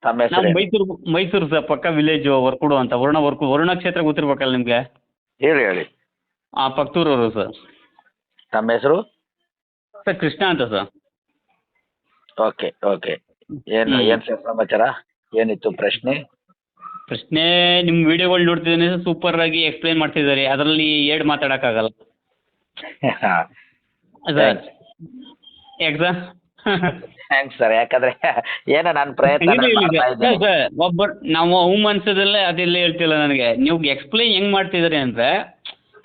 ತಮ್ಮ ನಾವು ಹೆಸರೇನು? ಮೈಸೂರು ಸರ್, ಪಕ್ಕ ವಿಲೇಜು ವರ್ಕುಡು ಅಂತ. ವರುಣ ಕ್ಷೇತ್ರ ಗೊತ್ತಿರ್ಬೇಕಲ್ಲ ನಿಮಗೆ? ಹೇಳಿ ಹೇಳಿ. ಪಕ್ತೂರವರು ಸರ್. ತಮ್ಮ ಹೆಸರು? ಸರ್ ಕೃಷ್ಣ ಅಂತ ಸರ್. Okay okay. ಏನು ಸರ್ ಸಮಾಚಾರ? ಏನಿತ್ತು ಪ್ರಶ್ನೆ? ಪ್ರಶ್ನೆ, ನಿಮ್ಮ ವಿಡಿಯೋಗಳು ನೋಡ್ತಿದ್ದೇನೆ ಸರ್, ಸೂಪರ್ ಆಗಿ ಎಕ್ಸ್ಪ್ಲೈನ್ ಮಾಡ್ತಿದ್ದಾರೆ. ಅದರಲ್ಲಿ ಎರಡು ಮಾತಾಡೋಕ್ಕಾಗಲ್ಲ ಸರ್. ಯಾಕೆ ಸರ್? Thanks sir. ಯಾಕಂದ್ರೆ ಏನೋ ನನ್ನ ಪ್ರಯತ್ನ ನಾನು ಮಾಡ್ತಾ ಇದ್ದೀನಿ. ಸರ್ ನಾವು ಹ್ಯೂಮನ್ಸದಲ್ಲೇ ಅದೆಲ್ಲ ಹೇಳ್ತಿಲ್ಲ ನನಗೆ. ನೀವು ಎಕ್ಸ್ಪ್ಲೈನ್ ಹೆಂಗ್ ಮಾಡ್ತಿದ್ದೀರಿ ಅಂದರೆ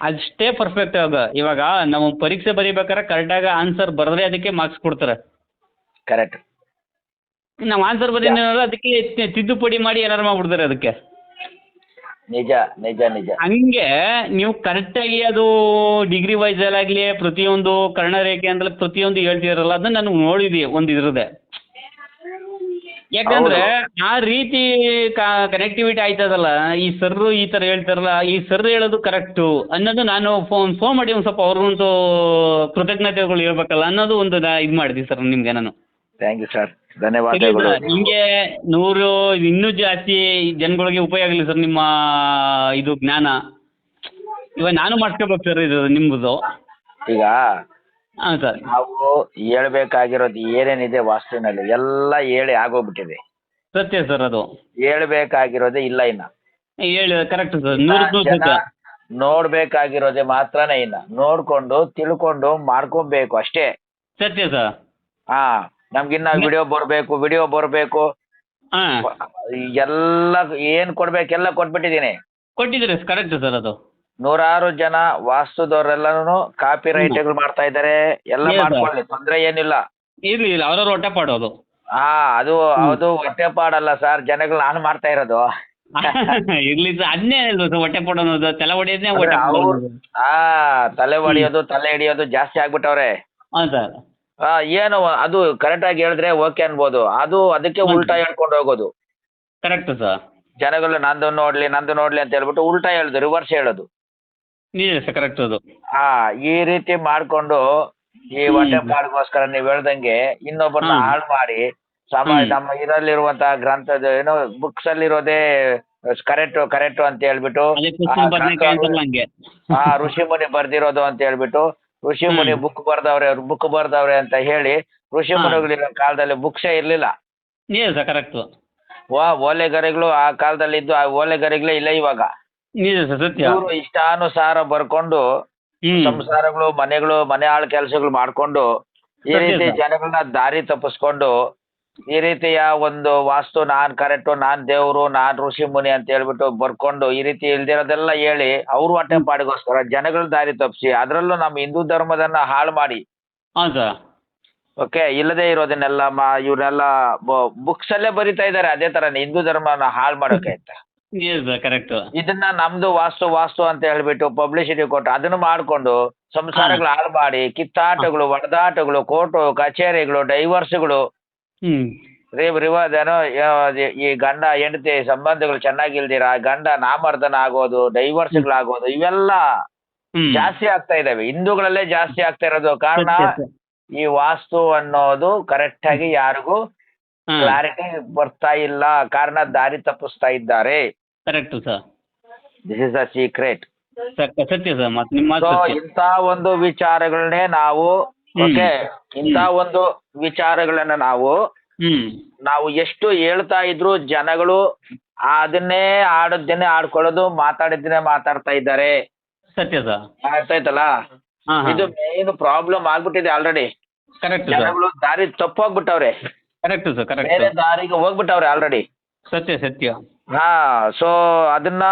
ಅಷ್ಟೇ ಪರ್ಫೆಕ್ಟ್ ಆಗ. ಇವಾಗ ನಾವು ಪರೀಕ್ಷೆ ಬರೀಬೇಕಾದ್ರೆ ಕರೆಕ್ಟಾಗಿ ಆನ್ಸರ್ ಬರೆದ್ರೆ ಅದಕ್ಕೆ ಮಾರ್ಕ್ಸ್ ಕೊಡ್ತಾರೆ. ಕರೆಕ್ಟ್. ನಾವು ಆನ್ಸರ್ ಬರೀನಲ್ಲ ಅದಕ್ಕೆ ತಿದ್ದುಪಡಿ ಮಾಡಿ ಏನಾರು ಮಾಡ್ಬಿಡ್ತಾರೆ ಅದಕ್ಕೆ. ನಿಜ ನಿಜ ನಿಜ. ಹಂಗೆ ನೀವು ಕರೆಕ್ಟಾಗಿ ಅದು ಡಿಗ್ರಿ ವೈಸಲ್ಲಾಗಲಿ ಪ್ರತಿಯೊಂದು ಕರ್ಣರೇಖೆ ಅಂತಲೇ ಪ್ರತಿಯೊಂದು ಹೇಳ್ತಿರಲ್ಲ, ಅದನ್ನ ನಾನು ನೋಡಿದ್ವಿ ಒಂದು ಇದ್ರದ್ದೆ. ಯಾಕಂದ್ರೆ ಆ ರೀತಿ ಕನೆಕ್ಟಿವಿಟಿ ಆಯ್ತದಲ್ಲ, ಈ ಸರ್ ಈ ಥರ ಹೇಳ್ತಾರಲ್ಲ, ಈ ಸರ್ ಹೇಳೋದು ಕರೆಕ್ಟು ಅನ್ನೋದು ನಾನು ಫೋನ್ ಮಾಡಿ ಒಂದು ಸ್ವಲ್ಪ ಅವ್ರಿಗೊಂದು ಕೃತಜ್ಞತೆಗಳು ಹೇಳ್ಬೇಕಲ್ಲ ಅನ್ನೋದು ಒಂದು ಇದು ಮಾಡಿದ್ವಿ ಸರ್ ನಿಮಗೆ ನಾನು. ಥ್ಯಾಂಕ್ ಯು ಸರ್, ಧನ್ಯವಾದಗಳು. ಹಿಂಗೆ 100 ಇನ್ನೂ ಜಾಸ್ತಿ ಜನಗಳಿಗೆ ಉಪಯೋಗ ಆಗಲಿ ಸರ್ ನಿಮ್ಮ ಇದು ಜ್ಞಾನ. ಇವಾಗ ನಾನು ಮಾಡ್ಸ್ಕೋಬೇಕು ಸರ್ ಇದು ನಿಮ್ಮದು. ಈಗ ಹಾಂ ಸರ್. ನಾವು ಹೇಳ್ಬೇಕಾಗಿರೋದು ಏನೇನಿದೆ ವಾಸ್ತುವಿನಲ್ಲಿ ಎಲ್ಲ ಹೇಳಿ ಆಗೋಗ್ಬಿಟ್ಟಿದೆ. ಸತ್ಯ ಸರ್ ಅದು. ಹೇಳ್ಬೇಕಾಗಿರೋದೇ ಇಲ್ಲ ಇನ್ನ. ಹೇಳಿ ಕರೆಕ್ಟ್ ಸರ್, 100% ಸತ್ಯ. ನೋಡ್ಬೇಕಾಗಿರೋದೇ ಮಾತ್ರನೇ ಇನ್ನ. ನೋಡ್ಕೊಂಡು ತಿಳ್ಕೊಂಡು ಮಾಡ್ಕೊಬೇಕು ಅಷ್ಟೇ. ಸತ್ಯ ಸರ್. ಹಾ, ನಮ್ಗಿನ್ನ ವಿಡಿಯೋ ಬರಬೇಕು. ಹಾಂ, ಎಲ್ಲ ಏನ್ ಕೊಡ್ಬೇಕೆಲ್ಲ ಕೊಟ್ಬಿಟ್ಟಿದ್ದೀನಿ. ಕೊಟ್ಟಿದ್ದೀರಿ ಕರೆಕ್ಟ್ ಸರ್ ಅದು. ನೂರಾರು ಜನ ವಾಸ್ತುದವರೆಲ್ಲರೂ ಕಾಪಿ ರೈಟ್ಗಳು ಮಾಡ್ತಾ ಇದ್ದಾರೆ. ಎಲ್ಲ ಮಾಡ್ಕೊಳ್ಳಿ, ತೊಂದರೆ ಏನಿಲ್ಲ. ಇರ್ಲಿ ಅವ್ರವ್ರ ಹೊಟ್ಟೆ ಪಾಡೋದು. ಅದು ಹೊಟ್ಟೆ ಪಾಡಲ್ಲ ಸರ್, ಜನಗಳು ನಾನು ಮಾಡ್ತಾ ಇರೋದು. ಇರ್ಲಿ ಸರ್, ಅದನ್ನೇ ಹೇಳಿದ್ರು ಸರ್, ಹೊಟ್ಟೆ ಪಾಡೋದು ತಲೆ ಹೊಡೆಯೋದೇ ಹೊಟ್ಟೆ ಪಾಡೋದು. ತಲೆ ಹೊಡಿಯೋದು ತಲೆ ಹಿಡಿಯೋದು ಜಾಸ್ತಿ ಆಗ್ಬಿಟ್ಟವ್ರೆ. ಹಾಂ ಸರ್. ಏನು ಅದು ಕರೆಕ್ಟ್ ಆಗಿ ಹೇಳಿದ್ರೆ ಓಕೆ ಅನ್ಬೋದು. ಅದಕ್ಕೆ ಉಲ್ಟಾ ಹೇಳ್ಕೊಂಡು ಹೋಗೋದು. Correct sir. ಜನಗಳು ನಂದು ನೋಡ್ಲಿ ಅಂತ ಹೇಳ್ಬಿಟ್ಟು ಉಲ್ಟಾ ಹೇಳುದು, ರಿವರ್ಸ್ ಹೇಳೋದು. ನಿಜ ಸರ್, ಕರೆಕ್ಟ್ ಅದು. ಈ ರೀತಿ ಮಾಡ್ಕೊಂಡು ಈ ಹೊಟ್ಟೆ ಪಾಡ್ಗೋಸ್ಕರ ನೀವು ಹೇಳ್ದಂಗೆ ಇನ್ನೊಬ್ಬರನ್ನ ಹಾಳು ಮಾಡಿ ನಮ್ಮ ಇದರಲ್ಲಿರುವಂತಹ ಗ್ರಂಥದ ಏನೋ ಬುಕ್ಸ್ ಅಲ್ಲಿರೋದೇ ಕರೆಕ್ಟ್ ಅಂತ ಹೇಳ್ಬಿಟ್ಟು ಋಷಿ ಮುನಿ ಬರ್ದಿರೋದು ಅಂತ ಹೇಳ್ಬಿಟ್ಟು ಋಷಿ ಮುನಿ ಬುಕ್ ಬರ್ದವ್ರೆ ಅಂತ ಹೇಳಿ ಋಷಿ ಮುನಿಗಳಿರೋ ಕಾಲದಲ್ಲಿ ಬುಕ್ಸೇ ಇರ್ಲಿಲ್ಲ. ಕರೆಕ್ಟ್. ಓಲೆಗರಿಗಳು ಆ ಕಾಲದಲ್ಲಿ ಇದ್ದು, ಆ ಓಲೆಗರಿಗಳೇ ಇಲ್ಲ ಇವಾಗ. ಇವರು ಇಷ್ಟಾನುಸಾರ ಬರ್ಕೊಂಡು ಸಂಸಾರಗಳು ಮನೆ ಆಳ್ ಕೆಲಸಗಳು ಮಾಡ್ಕೊಂಡು ಈ ರೀತಿ ಜನಗಳನ್ನ ದಾರಿ ತಪ್ಪಿಸ್ಕೊಂಡು ಈ ರೀತಿಯ ಒಂದು ವಾಸ್ತು ನಾನ್ ಕರೆಕ್ಟು, ನಾನ್ ದೇವ್ರು, ನಾನ್ ಋಷಿ ಮುನಿ ಅಂತ ಹೇಳ್ಬಿಟ್ಟು ಬರ್ಕೊಂಡು ಈ ರೀತಿ ಇಲ್ದಿರೋದೆಲ್ಲ ಹೇಳಿ ಅವ್ರು ಹೊಟ್ಟೆ ಪಾಡಿಗೋಸ್ಕರ ಜನಗಳ ದಾರಿ ತಪ್ಪಿಸಿ ಅದರಲ್ಲೂ ನಮ್ಮ ಹಿಂದೂ ಧರ್ಮದನ್ನ ಹಾಳು ಮಾಡಿ ಓಕೆ ಇಲ್ಲದೆ ಇರೋದನ್ನೆಲ್ಲ ಇವ್ರನ್ನೆಲ್ಲ ಬುಕ್ಸ್ ಅಲ್ಲೇ ಬರಿತಾ ಇದ್ದಾರೆ. ಅದೇ ತರ ಹಿಂದೂ ಧರ್ಮನ ಹಾಳು ಮಾಡೋಕೆ ಅಂತ ಕರೆಕ್ಟ್. ಇದನ್ನ ನಮ್ದು ವಾಸ್ತು ಅಂತ ಹೇಳ್ಬಿಟ್ಟು ಪಬ್ಲಿಸಿಟಿ ಕೊಟ್ಟು ಅದನ್ನು ಮಾಡ್ಕೊಂಡು ಸಂಸಾರಗಳು ಹಾಳು ಮಾಡಿ ಕಿತ್ತಾಟಗಳು, ಒಡೆದಾಟಗಳು, ಕೋರ್ಟು ಕಚೇರಿಗಳು, ಡೈವರ್ಸ್ಗಳು, ಏನೋ ಈ ಗಂಡ ಹೆಂಡತಿ ಸಂಬಂಧಗಳು ಚೆನ್ನಾಗಿಲ್ದಿರ ಗಂಡ ನಾಮರ್ದನ ಆಗೋದು, ಡೈವರ್ಸ್ಗಳಾಗೋದು, ಇವೆಲ್ಲ ಜಾಸ್ತಿ ಆಗ್ತಾ ಇದಾವೆ. ಹಿಂದೂಗಳಲ್ಲೇ ಜಾಸ್ತಿ ಆಗ್ತಾ ಇರೋದು ಕಾರಣ ಈ ವಾಸ್ತು ಅನ್ನೋದು ಕರೆಕ್ಟ್ ಆಗಿ ಯಾರಿಗೂ ಕ್ಲಾರಿಟಿ ಬರ್ತಾ ಇಲ್ಲ, ಕಾರಣ ದಾರಿ ತಪ್ಪಿಸ್ತಾ ಇದ್ದಾರೆ. Correct sir. This is a secret. ಸತ್ಯ ಸರ್. ಇಂಥ ಒಂದು ವಿಚಾರಗಳನ್ನೇ ನಾವು ಇಂಥ ಒಂದು ವಿಚಾರಗಳನ್ನ ನಾವು ಎಷ್ಟು ಹೇಳ್ತಾ ಇದ್ರು ಜನಗಳು ಅದನ್ನೇ ಆಡೋದನ್ನೇ ಆಡ್ಕೊಳ್ಳೋದು, ಮಾತಾಡಿದ್ದನ್ನೇ ಮಾತಾಡ್ತಾ ಇದ್ದಾರೆ. ಸತ್ಯ ಸರ್. ಆಯ್ತಾಯ್ತಲ್ಲ, ಇದು ಮೇನ್ ಪ್ರಾಬ್ಲಮ್ ಆಗ್ಬಿಟ್ಟಿದೆ ಆಲ್ರೆಡಿ. ಜನಗಳು ದಾರಿ ತಪ್ಪೋಗ್ಬಿಟ್ಟವ್ರೆ. Correct sir. ಕರೆಕ್ಟ್. ಬೇರೆ ದಾರಿಗೆ ಹೋಗ್ಬಿಟ್ಟವ್ರೆ ಆಲ್ರೆಡಿ. ಸತ್ಯ. ಸೊ ಅದನ್ನ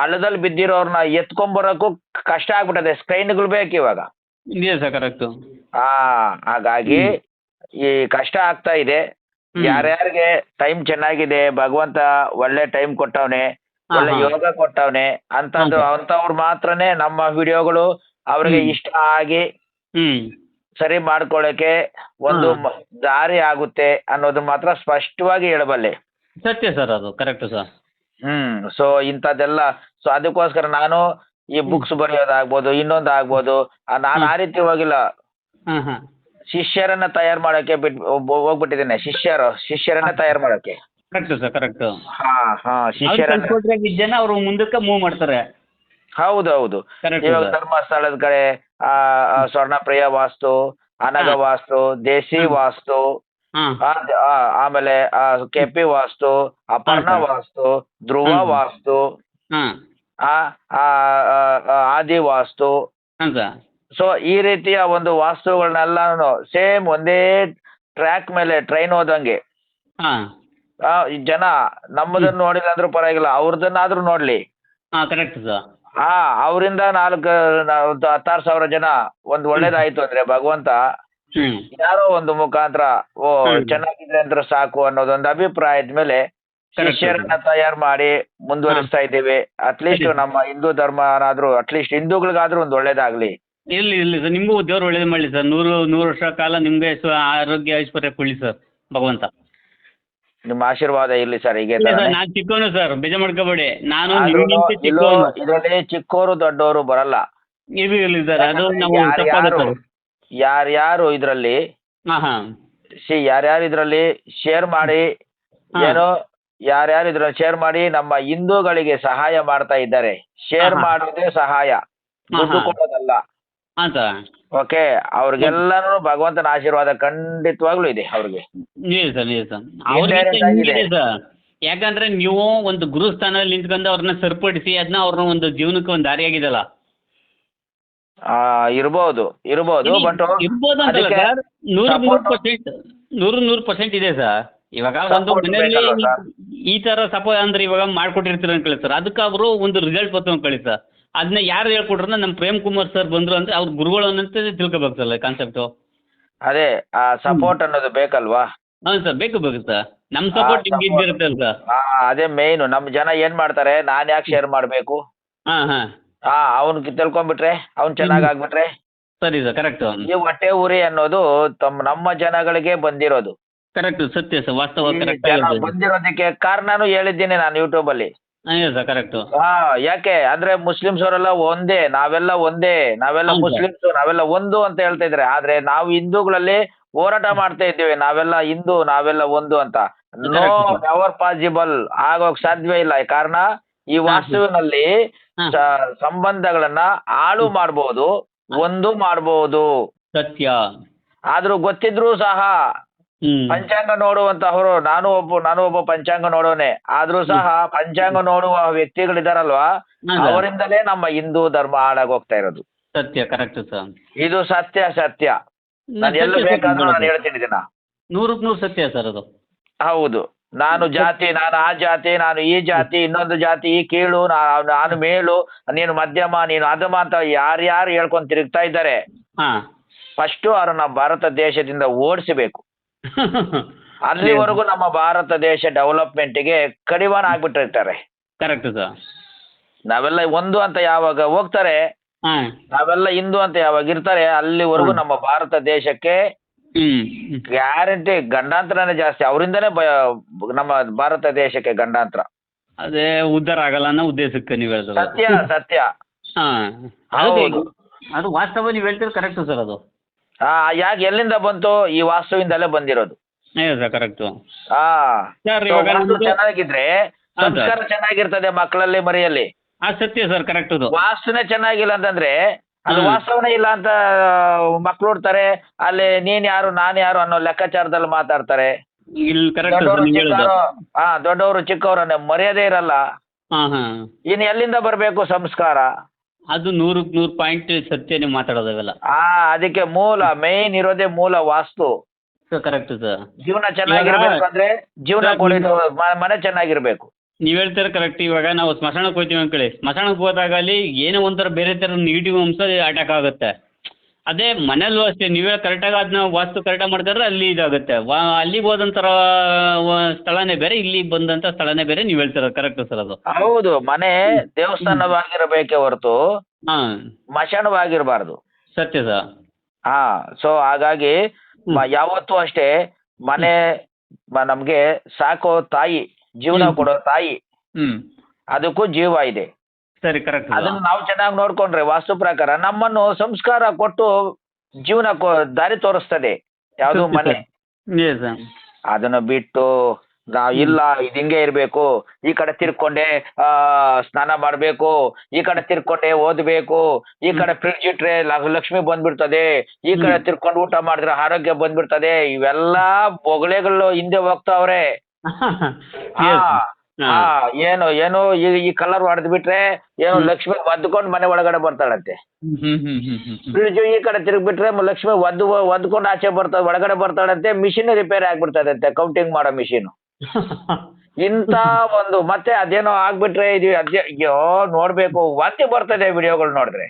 ಹಳ್ಳದಲ್ಲಿ ಬಿದ್ದಿರೋರ್ನ ಎತ್ಕೊಂಡ್ಬರೋಕು ಕಷ್ಟ ಆಗ್ಬಿಟ್ಟದೆ. ಸ್ಕ್ರೈನ್ಗಳು ಬೇಕು ಇವಾಗ. ಕರೆಕ್ಟ್. ಹಾಗಾಗಿ ಈ ಕಷ್ಟ ಆಗ್ತಾ ಇದೆ. ಯಾರ್ಯಾರಿಗೆ ಟೈಮ್ ಚೆನ್ನಾಗಿದೆ, ಭಗವಂತ ಒಳ್ಳೆ ಟೈಮ್ ಕೊಟ್ಟವನೆ, ಒಳ್ಳೆ ಯೋಗ ಕೊಟ್ಟವನೆ ಅಂತವ್ರು ಮಾತ್ರನೇ ನಮ್ಮ ವಿಡಿಯೋಗಳು ಅವ್ರಿಗೆ ಇಷ್ಟ ಆಗಿ ಸರಿ ಮಾಡ್ಕೊಳ್ಳಕ್ಕೆ ಒಂದು ದಾರಿ ಆಗುತ್ತೆ ಅನ್ನೋದು ಮಾತ್ರ ಸ್ಪಷ್ಟವಾಗಿ ಹೇಳಬಲ್ಲೆ. ಸತ್ಯ ಸರ್, ಅದು ಕರೆಕ್ಟ್ ಸರ್. ಸೊ ಇಂಥದ್ದೆಲ್ಲ ಅದಕ್ಕೋಸ್ಕರ ನಾನು ಈ ಬುಕ್ಸ್ ಬರೆಯೋದಾಗ್ಬೋದು, ಇನ್ನೊಂದು ಆಗ್ಬೋದು, ನಾನು ಆ ರೀತಿ ಹೋಗಿಲ್ಲ. ಶಿಷ್ಯರನ್ನ ತಯಾರು ಮಾಡಕ್ಕೆ ಹೋಗ್ಬಿಟ್ಟಿದ್ದೇನೆ. ಶಿಷ್ಯರನ್ನ ತಯಾರು ಮಾಡಕ್ಕೆ ಕರೆಕ್ಟ್ ಸರ್ ಕರೆಕ್ಟ್. ಹಾ ಹಾ ಅವ್ರು ಶಿಷ್ಯರನ್ನ ಕಲ್ಸ್ಕೊಟ್ರಾಗಿದ್ದ ಜನ ಅವರು ಮುಂದಕ್ಕೆ ಮೂವ್ ಮಾಡ್ತಾರೆ. ಹೌದೌದು. ಕರೆಕ್ಟ್ ಇವಾಗ ಸರ್. ಧರ್ಮಸ್ಥಳದ ಕಡೆ ಸ್ವರ್ಣಪ್ರಿಯ ವಾಸ್ತು, ಅನಗ ಹಾ ವಾಸ್ತು, ದೇಸಿ ಹಾ ವಾಸ್ತು, ಹಾ ಆಮೇಲೆ ಕೆಪಿ ವಾಸ್ತು, ಹಾ ಅಪರ್ಣ ಸರ್. ವಾಸ್ತು, ಧ್ರುವ ಹಾಂ ವಾಸ್ತು, ಹಾಂ ಆ, ಆ, ಆದಿ ವಾಸ್ತು. ಹಾಂ ಸರ್. ಸೊ ಈ ರೀತಿಯ ಒಂದು ವಾಸ್ತುಗಳನ್ನೆಲ್ಲ ಸೇಮ್ ಒಂದೇ ಟ್ರ್ಯಾಕ್ ಮೇಲೆ ಟ್ರೈನ್ ಹೋದಂಗೆ ಹಾಂ ಈ ಜನ ನಮ್ಮದನ್ನ ನೋಡಿಲ್ಲ ಅಂದ್ರೂ ಪರವಾಗಿಲ್ಲ, ಅವ್ರದನ್ನಾದ್ರೂ ನೋಡ್ಲಿ. ಹಾಂ ಕರೆಕ್ಟ್ ಸರ್. ಅವರಿಂದ 16,000 ಜನ ಒಂದು ಒಳ್ಳೇದಾಯ್ತು ಅಂದ್ರೆ ಭಗವಂತ ಹ್ಞೂ ಯಾರೋ ಒಂದು ಮುಖಾಂತರ ಹ್ಮ್. ಚೆನ್ನಾಗಿದ್ರೆ ಅಂದ್ರೆ ಸಾಕು ಅನ್ನೋದೊಂದು ಅಭಿಪ್ರಾಯದ ಮೇಲೆ Correct, ಶಿಷ್ಯರನ್ನ sir. ತಯಾರು ಮಾಡಿ ಮುಂದುವರಿಸ್ತಾ ಇದ್ದೀವಿ. ಅಟ್ಲೀಸ್ಟ್ ಸರಿ. ನಮ್ಮ ಹಿಂದೂ ಧರ್ಮನಾದ್ರೂ ಅಟ್ಲೀಸ್ಟ್ ಹಿಂದೂಗಳಿಗಾದ್ರೂ ಒಂದು ಒಳ್ಳೇದಾಗ್ಲಿ. ಇರಲಿ ಸರ್, ನಿಮಗೂ ದೇವ್ರು ಒಳ್ಳೇದು ಮಾಡಲಿ ಸರ್. 100 ವರ್ಷ ಕಾಲ ನಿಮಗೆ ಆರೋಗ್ಯ ಐಶ್ವರ್ಯ ಕೊಡಲಿ ಸರ್ ಭಗವಂತ. ನಿಮ್ಮ ಆಶೀರ್ವಾದ ಇರ್ಲಿ ಸರ್. ಹೀಗೆ ಇಲ್ಲ ಸರ್, ನಾನು ಚಿಕ್ಕವನು ಸರ್, ಬೇಜ ಮಾಡ್ಕೋಬೇಡಿ. ನಾನು ನಿಮ್ಗಿಂತ ಇಲ್ಲೋ ಚಿಕ್ಕವನು. ಇದರಲ್ಲಿ ಚಿಕ್ಕೋರು ದೊಡ್ಡವರು ಬರಲ್ಲ. ಇರಲಿ ಸರ್, ಅದು ನಾವು ಯಾರ್ಯಾರು ತಪ್ಪಾಗುತ್ತೆ. ಯಾರ್ಯಾರು ಇದರಲ್ಲಿ ಹಾಂ ಹಾಂ ಯಾರ್ಯಾರು ಇದರಲ್ಲಿ ಶೇರ್ ಮಾಡಿ ಹಾ. ಏನೋ ಯಾರ್ಯಾರು ಇದ್ರಲ್ಲಿ ಶೇರ್ ಮಾಡಿ ನಮ್ಮ ಹಿಂದೂಗಳಿಗೆ ಸಹಾಯ ಮಾಡ್ತಾ ಇದ್ದಾರೆ. ಶೇರ್ ಹಾ. ಮಾಡೋದೇ ಸಹಾಯ, ದುಡ್ಡು ಹಾ. ಕೊಡೋದಲ್ಲ. ಹಾಂ ಸರ್. ಓಕೆ, ಅವ್ರಿಗೆಲ್ಲಾನು ಭಗವಂತನ ಆಶೀರ್ವಾದ ಖಂಡಿತವಾಗ್ಲೂ ಇದೆ ಅವ್ರಿಗೆ. ನಿಜ ಸರ್, ನಿಜ ಸರ್. Indirect ಆಗಿದೆ. ಇದೆ ಸರ್. ಯಾಕಂದ್ರೆ ನೀವು ಒಂದು ಗುರು ಸ್ಥಾನದಲ್ಲಿ ನಿಂತ್ಕೊಂಡು ಅವ್ರನ್ನ ಸರಿಪಡಿಸಿ ಅದನ್ನ ಅವ್ರನ್ನ ಒಂದು ಜೀವನಕ್ಕೆ ಒಂದು ದಾರಿಯಾಗಿದಲ್ಲ. ಇರ್ಬೋದು ಬಟ್ ಇರ್ಬೋದು ಅಂತಲ್ಲ ಸರ್, 100% ಇದೆ ಸರ್. ಇವಾಗ ಒಂದು Support ಮನೆಯಲ್ಲಿ ಬೇಕಲ್ವ ಸರ್? ಈ ತರ ಸಪೋಸ್ ಅಂದ್ರೆ ಇವಾಗ ಮಾಡ್ಕೊಟ್ಟಿರ್ತೀರ ಅನ್ಕೊಳ್ಳಿ ಸರ್, ಅದಕ್ಕೆ ಅವರು ಒಂದು ರಿಸಲ್ಟ್ ಬರ್ತಾವ ಅನ್ಕೊಳ್ಳಿ ಸರ್. ಅದನ್ನ ಯಾರು ಹೇಳ್ಕೊಟ್ರು ನಮ್ಮ ಪ್ರೇಮ್ ಕುಮಾರ್ ಸರ್ ಬಂದ್ರು ಅಂದ್ರೆ ಅವ್ರ ಗುರುಗಳು ಅನ್ನಂತ ತಿಳ್ಕೊಬೇಕಲ್ಲ ಕಾನ್ಸೆಪ್ಟು. ಅದೇ ಸಪೋರ್ಟ್ ಅನ್ನೋದು ಬೇಕಲ್ವಾ? ಹೌದು ಸರ್, ಬೇಕು ಸರ್. ನಮ್ಮ ಸಪೋರ್ಟ್ ನಿಮ್ಗೆ support. ಇದ್ದಿರುತ್ತಲ್ಲ ಸರ್. ಅದೇ ಮೇಯ್ನು. ನಮ್ ಜನ ಏನ್ ಮಾಡ್ತಾರೆ, ನಾನ್ ಯಾಕೆ ಶೇರ್ ಮಾಡ್ಬೇಕು, ಹಾಂ ಹಾಂ ಅವ್ನ್ ತಿಳ್ಕೊಂಡ್ಬಿಟ್ರೆ ಅವ್ನ್ ಚೆನ್ನಾಗ್ ಆಗ್ಬಿಟ್ರೆ ಸರಿ ಸರ್, ಕರೆಕ್ಟು ಈ ಹೊಟ್ಟೆ ಉರಿ ಅನ್ನೋದು ನಮ್ಮ ಜನಗಳಿಗೆ ಬಂದಿರೋದು. ಕರೆಕ್ಟ್, ಸತ್ಯ ಸರ್, ವಾಸ್ತವ ಈ ಕರೆಕ್ಟ್ ಜನ ಆಗಿದೆ. ಬಂದಿರೋದಕ್ಕೆ ಕಾರಣನೂ ಹೇಳಿದ್ದೀನಿ ನಾನು ಯೂಟ್ಯೂಬ್ ಅಲ್ಲಿ. ಹಾಂ ಸರ್, ಕರೆಕ್ಟು. ಯಾಕೆ ಅಂದ್ರೆ ಮುಸ್ಲಿಮ್ಸ್ ಅವರೆಲ್ಲ ಒಂದೇ, ನಾವೆಲ್ಲ ಒಂದೇ, ನಾವೆಲ್ಲ ಹೌದು ಸರ್. ಮುಸ್ಲಿಮ್ಸ್, ನಾವೆಲ್ಲ ಒಂದು ಅಂತ ಹೇಳ್ತಾ ಇದ್ರೆ, ಆದ್ರೆ ನಾವು ಹಿಂದೂಗಳಲ್ಲಿ ಹೋರಾಟ ಮಾಡ್ತಾ ಇದ್ದೀವಿ, ನಾವೆಲ್ಲ ಹಿಂದೂ, ನಾವೆಲ್ಲ ಒಂದು ಅಂತ. No, Correct sir. Never possible, ಆಗೋಕ್ ಸಾಧ್ಯವೇ ಇಲ್ಲ. ಕಾರಣ ಈ ವಾಸ್ತುವಿನಲ್ಲಿ ಹಾ. ಸಂಬಂಧಗಳನ್ನ ಹಾಳು ಮಾಡಬಹುದು, ಒಂದು ಮಾಡಬಹುದು. ಸತ್ಯ. ಆದ್ರೂ ಗೊತ್ತಿದ್ರೂ ಸಹ ಹ್ಮ್ ಪಂಚಾಂಗ ನೋಡುವಂತಹವರು, ನಾನು ಒಬ್ಬ ಪಂಚಾಂಗ ನೋಡೋನೆ, ಆದ್ರೂ ಸಹ ಪಂಚಾಂಗ ನೋಡುವ ವ್ಯಕ್ತಿಗಳಿದಾರಲ್ವಾ, ಹಾ sir. ಅವರಿಂದಲೇ ನಮ್ಮ ಹಿಂದೂ ಧರ್ಮ ಹಾಳಾಗೋಗ್ತಾ ಇರೋದು. ಸತ್ಯ, ಕರೆಕ್ಟ್ ಸರ್. ಇದು ಸತ್ಯ. ನಾನು ಎಲ್ಲ ಬೇಕಾದ್ರೂ ನಾನು ಹೇಳ್ತೀನಿ ಇದನ್ನ. 100% ಸತ್ಯ ಸರ್ ಅದು. ಹೌದು. ನಾನು ಜಾತಿ, ನಾನು ಆ ಜಾತಿ, ನಾನು ಈ ಜಾತಿ, ಇನ್ನೊಂದು ಜಾತಿ, ಈ ಕೀಳು, ನಾನು ಮೇಲು, ನೀನು ಮಧ್ಯಮ, ನೀನು ಅಧಮ ಅಂತ ಯಾರ್ಯಾರು ಹೇಳ್ಕೊಂಡು ತಿರುಗ್ತಾ ಇದ್ದಾರೆ, ಹಾ ಫಸ್ಟ್ ಅವ್ರನ್ನ ಭಾರತ ದೇಶದಿಂದ ಓಡಿಸಬೇಕು. ಅಲ್ಲಿವರೆಗೂ ನಮ್ಮ ಭಾರತ ದೇಶ ಡೆವಲಪ್ಮೆಂಟ್ಗೆ ಕಡಿವಾಣ ಆಗ್ಬಿಟ್ಟಿರ್ತಾರೆ. Correct sir. ನಾವೆಲ್ಲ ಒಂದು ಅಂತ ಯಾವಾಗ ಹೋಗ್ತಾರೆ, ಹಾ ನಾವೆಲ್ಲ ಹಿಂದೂ ಅಂತ ಯಾವಾಗ ಇರ್ತಾರೆ, ಅಲ್ಲಿವರೆಗೂ ನಮ್ಮ ಭಾರತ ದೇಶಕ್ಕೆ ಗ್ಯಾರಂಟಿ ಗಂಡಾಂತರನೇ ಜಾಸ್ತಿ. ಅವರಿಂದನೇ ನಮ್ಮ ಭಾರತ ದೇಶಕ್ಕೆ ಗಂಡಾಂತರ. ಅದೇ ಉದ್ಧಾರ ಆಗಲ್ಲ ಅನ್ನೋ ಉದ್ದೇಶಕ್ಕೆ ನೀವು ಹೇಳಿದ್ರು. ಸತ್ಯ. ಹಾ ಹೌದು. ಅದು ವಾಸ್ತವ, ನೀವು ಹೇಳ್ತೀರಿ ಕರೆಕ್ಟ್ ಸರ್ ಅದು. ಯಾಕೆ ಎಲ್ಲಿಂದ ಬಂತು? ಈ ವಾಸ್ತುವಿಂದಲೇ ಬಂದಿರೋದು. Sir correct. ಸರ್, So, ಇವಾಗ ವಾಸ್ತು ನಮ್ದು- ಚೆನ್ನಾಗಿದ್ರೆ ಸಂಸ್ಕಾರ ಚೆನ್ನಾಗಿರ್ತದೆ ಮಕ್ಕಳಲ್ಲಿ, ಮರಿಯಲ್ಲಿ. ಸತ್ಯ ಸರ್, ಕರೆಕ್ಟ್ ಅದು. ವಾಸ್ತುನೇ ಚೆನ್ನಾಗಿಲ್ಲ ಅಂತಂದ್ರೆ, ಅದು ವಾಸ್ತವನೇ ಇಲ್ಲ ಅಂತ ಮಕ್ಳು ಹುಡ್ತಾರೆ. ಅಲ್ಲಿ ನೀನ್ ಯಾರು ನಾನ್ ಯಾರು ಅನ್ನೋ ಲೆಕ್ಕಾಚಾರದಲ್ಲಿ ಮಾತಾಡ್ತಾರೆ. ಇಲ್ಲಿ ಕರೆಕ್ಟ್ ಸರ್ ನೀವು ಹೇಳಿದ್ದು. ದೊಡ್ಡವರು ಚಿಕ್ಕವರು ಮರ್ಯಾದೆ ಇರಲ್ಲ. ಹಾ ಹಾ ಇನ್ನು ಎಲ್ಲಿಂದ ಬರ್ಬೇಕು ಸಂಸ್ಕಾರ? ಅದು 100% ಸತ್ಯ ನೀವು ಮಾತಾಡೋದವೆಲ್ಲ. ಅದಕ್ಕೆ ಮೇನ್ ಇರೋದೇ ಮೂಲ ವಾಸ್ತು. Correct sir. ಜೀವನ ಚೆನ್ನಾಗಿರ್ಬೇಕು ಅಂದ್ರೆ ಜೀವನ ಮನೆ ಚೆನ್ನಾಗಿರ್ಬೇಕು. ನೀವು ಹೇಳ್ತಾರೆ ಕರೆಕ್ಟ್. ಇವಾಗ ನಾವು ಸ್ಮಶಾನಕ್ಕೆ ಹೋಗ್ತೀವಿ ಅಂದ್ಕೊಳ್ಳಿ, ಸ್ಮಶಾನಕ್ಕೆ ಹೋದಾಗ ಅಲ್ಲಿ ಏನೋ ಒಂಥರ ಬೇರೆ ಥರ ನೆಗೆಟಿವ್ ಅಂಶ ಅಟ್ಯಾಕ್ ಆಗುತ್ತೆ. ಅದೇ ಮನೆಯಲ್ಲೂ ಅಷ್ಟೇ, ನೀವೇ ಕರೆಕ್ಟಾಗಿ ಅದನ್ನ ವಾಸ್ತು ಕರೆಕ್ಟಾಗಿ ಮಾಡಿದ್ರೆ ಅಲ್ಲಿ ಇದಾಗುತ್ತೆ. ಅಲ್ಲಿಗೆ ಹೋದಂಥರ ಸ್ಥಳನೇ ಬೇರೆ, ಇಲ್ಲಿಗೆ ಬಂದಂಥ ಸ್ಥಳನೇ ಬೇರೆ. ನೀವು ಹೇಳ್ತಾರೆ ಕರೆಕ್ಟ್ ಸರ್ ಅದು. ಹೌದು. ಮನೆ ದೇವಸ್ಥಾನವಾಗಿರಬೇಕೇ ಹೊರತು ಹಾಂ ಮಶಾನವಾಗಿರಬಾರ್ದು. ಸತ್ಯ ಸರ್. ಸೊ ಹಾಗಾಗಿ ಯಾವತ್ತೂ ಅಷ್ಟೇ ಮನೆ ನಮ್ಗೆ ಸಾಕೋ ತಾಯಿ, ಜೀವನ ಕೊಡೋ ತಾಯಿ, ಅದಕ್ಕೂ ಜೀವ ಇದೆ. ಸರಿ, ಕರೆಕ್ಟ್. ಅದನ್ನ ನಾವು ಚೆನ್ನಾಗಿ ನೋಡ್ಕೊಂಡ್ರೆ ವಾಸ್ತು ಪ್ರಕಾರ ನಮ್ಮನ್ನು ಸಂಸ್ಕಾರ ಕೊಟ್ಟು ಜೀವನ ದಾರಿ ತೋರಿಸ್ತದೆ ಯಾವುದು ಮನೆ. ಸರ್. ಅದನ್ನ ಬಿಟ್ಟು ಇಲ್ಲ ಇದು ಹಿಂಗೆ ಇರ್ಬೇಕು, ಈ ಕಡೆ ತಿರ್ಕೊಂಡೆ ಸ್ನಾನ ಮಾಡ್ಬೇಕು, ಈ ಕಡೆ ತಿರ್ಕೊಂಡೆ ಓದ್ಬೇಕು, ಈ ಕಡೆ ಫ್ರಿಡ್ಜ್ ಇಟ್ರೆ ಲಕ್ಷ್ಮಿ ಬಂದ್ಬಿಡ್ತದೆ, ಈ ಕಡೆ ತಿರ್ಕೊಂಡು ಊಟ ಮಾಡಿದ್ರೆ ಆರೋಗ್ಯ ಬಂದ್ಬಿಡ್ತದೆ, ಇವೆಲ್ಲಾ ಬೊಗಳೆಗಳು ಹಿಂದೆ ಹೋಗ್ತಾವ್ರೆ. ಏನು ಏನು ಈ ಕಲರ್ ಹೊಡೆದ್ ಬಿಟ್ರೆ ಏನು ಲಕ್ಷ್ಮಿ ಒದ್ಕೊಂಡು ಮನೆ ಒಳಗಡೆ ಬರ್ತಾಳಂತೆ. ಫ್ರಿಡ್ಜ್ ಈ ಕಡೆ ತಿರುಗ್ಬಿಟ್ರೆ ಲಕ್ಷ್ಮಿ ಒದ್ಕೊಂಡು ಆಚೆ ಬರ್ತಾಳೆ, ಒಳಗಡೆ ಬರ್ತಾಳಂತೆ. ಮಿಷಿನ್ ರಿಪೇರಿ ಆಗ್ಬಿಡ್ತದಂತೆ, ಕೌಂಟಿಂಗ್ ಮಾಡೋ ಮಿಷಿನ್. ಇಂತ ಒಂದು ಮತ್ತೆ ಅದೇನೋ ಆಗ್ಬಿಟ್ರೆ ಇದು ಅಯ್ಯೋ ನೋಡ್ಬೇಕು, ವಾಂತಿ ಬರ್ತದೆ ವಿಡಿಯೋಗಳು ನೋಡಿದ್ರೆ.